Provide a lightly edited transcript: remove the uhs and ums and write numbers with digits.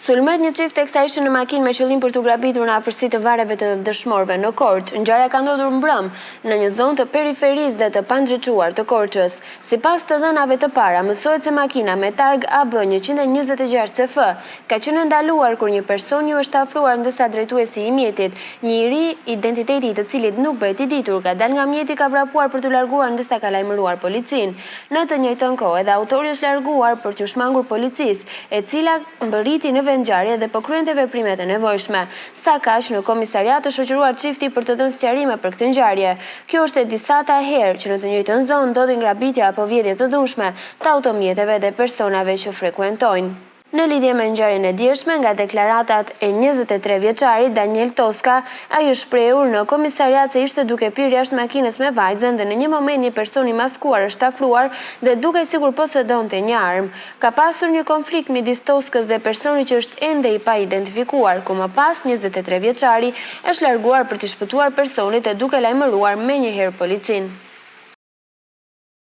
Sulmojnë një çift teksa ishin në makinë me qëllim për t'u grabitur në afërsi të varreve të dëshmorëve në Korçë. Ngjarja ka ndodhur mbrëmë në një zonë të periferisë dhe të pandrejtuar të Korçës. Sipas të dhënave të para, mësohet se makina me targ AB 126 CF ka qenë ndaluar kur një person ju është afruar ndërsa drejtuesi i mjetit, një i ri, identiteti i të cilit nuk bëhet i ditur, ka dalë nga mjeti, ka vrapuar për t'u larguar ndërsa ka lajmëruar policinë. Në të njëjtën kohë, edhe autori është larguar për t'u shmangur policisë, e cila mbërriti në vendngjarje dhe po kryente veprimet e nevojshme. Sa kaq në komisariat të shoqëruar çifti për të dhënë sqarime për këtë ngjarje. Kjo është e disata herë që në të njëjtën zonë ndodhin grabitje apo vjedhje të dhunshme të automjeteve dhe personave që frekuentojnë. Në lidhje me ngjarjen e dieshme, nga deklaratat e 23 vjeçarit Daniel Toska, ai është shprehur në komisariat se ishte duke pirë jashtë makinës me vajzën dhe në një moment një person i maskuar është afruar dhe duke sigur posedonte një armë. Ka pasur një konflikt midis Toskës dhe personi që është ende i pa identifikuar, ku më pas 23 vjeçari është larguar për të shpëtuar personit e duke lajmëruar menjëherë policinë.